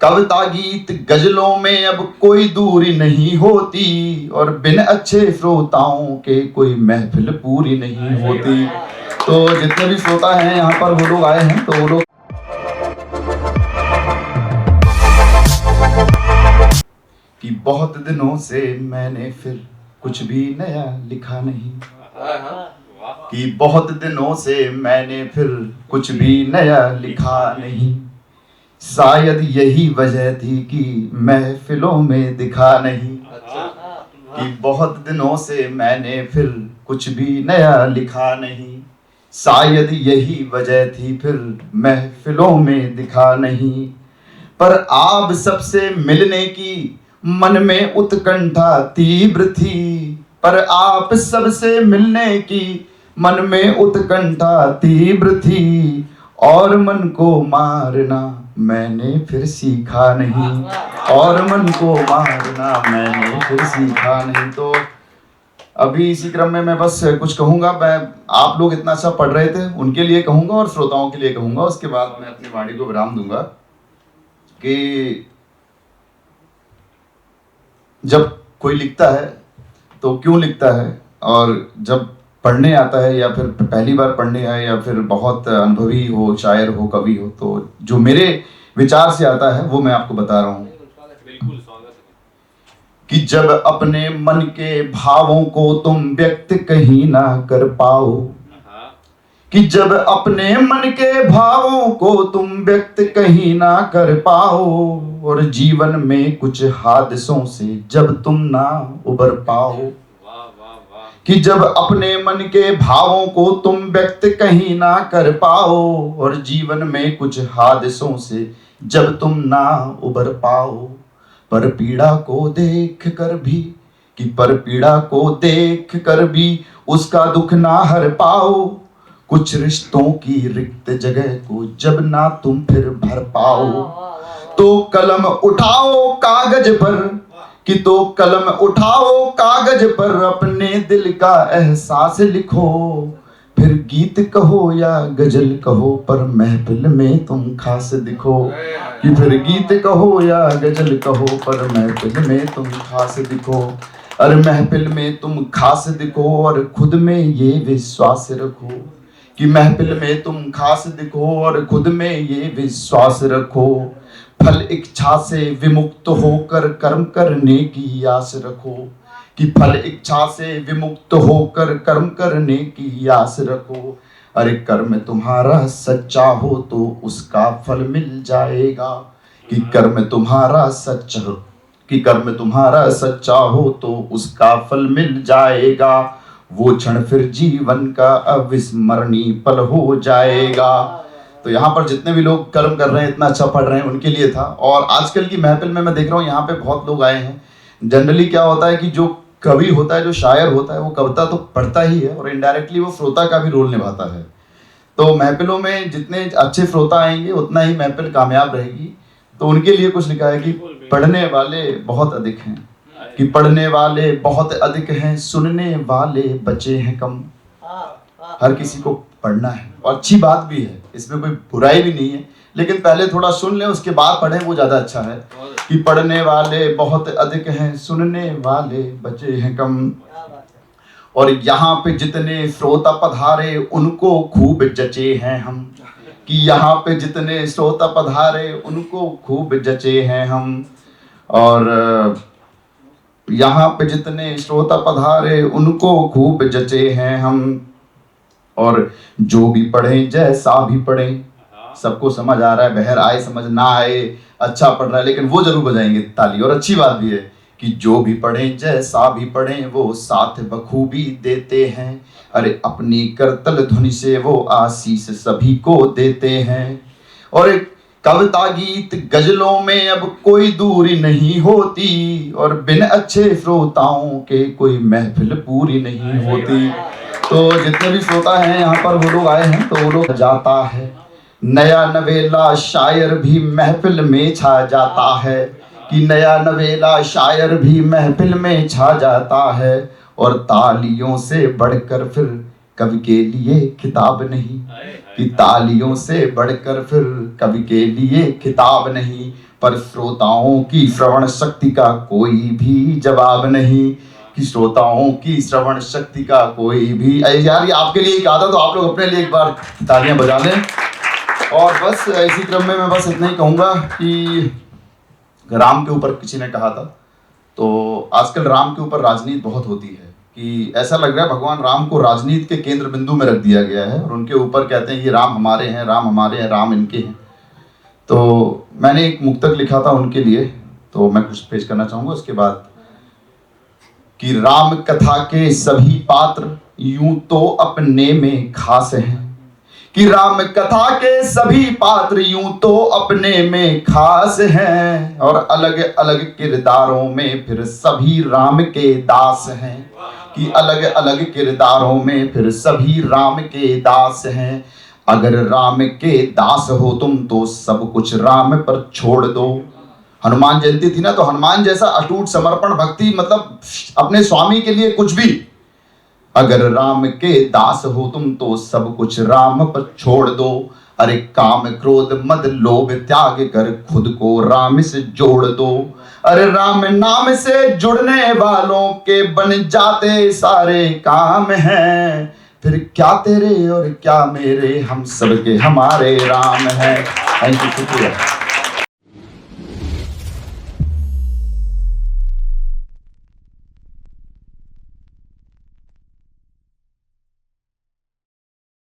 कविता गीत गजलों में अब कोई दूरी नहीं होती, और बिन अच्छे श्रोताओं के कोई महफिल पूरी नहीं होती। तो जितने भी श्रोता हैं यहाँ पर वो लोग आए हैं, तो वो लोग कि बहुत दिनों से मैंने फिर कुछ भी नया लिखा नहीं, कि बहुत दिनों से मैंने फिर कुछ भी नया लिखा नहीं। शायद यही वजह थी कि महफिलों में दिखा नहीं, कि बहुत दिनों से मैंने फिर कुछ भी नया लिखा नहीं। शायद यही वजह थी फिर महफिलों में दिखा नहीं। पर आप सबसे मिलने की मन में उत्कंठा तीव्र थी, पर आप सबसे मिलने की मन में उत्कंठा तीव्र थी, और मन को मारना मैंने फिर सीखा नहीं, और मन को मारना मैंने फिर सीखा नहीं। तो अभी इसी क्रम में मैं बस कुछ कहूँगा। मैं आप लोग इतना अच्छा पढ़ रहे थे उनके लिए कहूँगा और श्रोताओं के लिए कहूँगा, उसके बाद मैं अपनी वाणी को विराम दूंगा। कि जब कोई लिखता है तो क्यों लिखता है, और जब पढ़ने आता है या फिर पहली बार पढ़ने आए या फिर बहुत अनुभवी हो, शायर हो, कवि हो, तो जो मेरे विचार से आता है वो मैं आपको बता रहा हूँ। कि जब अपने मन के भावों को तुम व्यक्त कहीं ना कर पाओ, कि जब अपने मन के भावों को तुम व्यक्त कहीं ना कर पाओ, और जीवन में कुछ हादसों से जब तुम ना उबर पाओ, कि जब अपने मन के भावों को तुम व्यक्त कहीं ना कर पाओ, और जीवन में कुछ हादसों से जब तुम ना उबर पाओ, पर पीड़ा को देख कर भी, कि पर पीड़ा को देख कर भी उसका दुख ना हर पाओ, कुछ रिश्तों की रिक्त जगह को जब ना तुम फिर भर पाओ, तो कलम उठाओ कागज पर, कि तो कलम उठाओ कागज पर अपने दिल का एहसास लिखो, फिर गीत कहो या गजल कहो पर महफिल में तुम खास दिखो, कि फिर गीत कहो या गजल कहो पर महफिल में तुम खास दिखो। अरे महफिल में तुम खास दिखो और खुद में ये विश्वास रखो, कि महफिल में तुम खास दिखो और खुद में ये विश्वास रखो, फल इच्छा से विमुक्त होकर कर्म करने की आस रखो, कि फल इच्छा से विमुक्त होकर कर्म करने की आस रखो। अरे कर्म तुम्हारा सच्चा हो तो उसका फल मिल जाएगा, कि कर्म तुम्हारा सच्चा हो, कि कर्म तुम्हारा सच्चा हो तो उसका फल मिल जाएगा, वो क्षण फिर जीवन का अविस्मरणीय पल हो जाएगा। तो यहाँ पर जितने भी लोग कर्म कर रहे हैं, इतना अच्छा पढ़ रहे हैं, उनके लिए था। और आजकल की महफिल में मैं देख रहा हूँ यहाँ पे बहुत लोग आए हैं। जनरली क्या होता है कि जो कवि होता है, जो शायर होता है, वो कविता तो पढ़ता ही है और इनडायरेक्टली वो श्रोता का भी रोल निभाता है। तो महफिलों में जितने अच्छे श्रोता आएंगे उतना ही महफिल कामयाब रहेगी। तो उनके लिए कुछ लिखा है कि पढ़ने वाले बहुत अधिक हैं, कि पढ़ने वाले बहुत अधिक हैं, सुनने वाले बचे हैं कम। हर किसी को पढ़ना है और अच्छी बात भी है, इसमें कोई बुराई भी नहीं है, लेकिन पहले थोड़ा सुन लें उसके बाद पढ़ें, वो ज़्यादा अच्छा है। कि पढ़ने वाले बहुत अधिक हैं, सुनने वाले बचे हैं कम, और यहाँ पे जितने श्रोता पधारे उनको खूब जचे हैं हम, कि यहाँ पे जितने श्रोता पधारे उनको खूब जचे हैं हम, और यहाँ पे जितने श्रोता पधारे उनको खूब जचे हैं हम, और जो भी पढ़े जैसा भी पढ़े, सबको समझ आ रहा है, बहर आए समझ ना आए, अच्छा पढ़ रहा है, लेकिन वो जरूर बजाएंगे ताली। और अच्छी बात भी है कि जो भी पढ़े जैसा भी पढ़े वो साथ बखूबी देते हैं, अरे अपनी करतल ध्वनि से वो आशीष सभी को देते हैं। और एक कविता गीत गजलों में अब कोई दूरी नहीं होती, और बिन अच्छे श्रोताओं के कोई महफिल पूरी नहीं होती। तो जितने भी श्रोता हैं यहाँ पर वो लोग आए हैं, तो वो लोग जाता है नया नवेला शायर भी महफिल में छा जाता है, कि नया नवेला शायर भी महफिल में छा जाता है, और तालियों से बढ़कर फिर कवि के लिए किताब नहीं, कि तालियों से बढ़कर फिर कवि के लिए किताब नहीं, पर श्रोताओं की श्रवण शक्ति का कोई भी जवाब नहीं, कि श्रोताओं की श्रवण शक्ति का कोई भी। यार ये आपके लिए ही कहा था, तो आप लोग अपने लिए एक बार तालियां बजा लें। और बस इसी क्रम में मैं बस इतना ही कहूँगा कि राम के ऊपर किसी ने कहा था, तो आजकल राम के ऊपर राजनीति बहुत होती है, कि ऐसा लग रहा है भगवान राम को राजनीति के केंद्र बिंदु में रख दिया गया है, और उनके ऊपर कहते हैं ये राम हमारे हैं, राम हमारे हैं, राम इनके हैं। तो मैंने एक मुक्तक लिखा था उनके लिए, तो मैं कुछ पेश करना चाहूँगा उसके बाद। कि राम कथा के सभी पात्र यूं तो अपने में खास हैं, कि राम कथा के सभी पात्र यूं तो अपने में खास हैं, और अलग अलग किरदारों में फिर सभी राम के दास हैं, कि अलग अलग किरदारों में फिर सभी राम के दास हैं। अगर राम के दास हो तुम तो सब कुछ राम पर छोड़ दो। हनुमान जयंती थी ना, तो हनुमान जैसा अटूट समर्पण भक्ति, मतलब अपने स्वामी के लिए कुछ भी। अगर राम के दास हो तुम तो सब कुछ राम पर छोड़ दो। अरे काम क्रोध मद लोभ त्याग कर खुद को राम से जोड़ दो। अरे राम नाम से जुड़ने वालों के बन जाते सारे काम हैं, फिर क्या तेरे और क्या मेरे, हम सबके हमारे राम हैं। थैंक यू, शुक्रिया।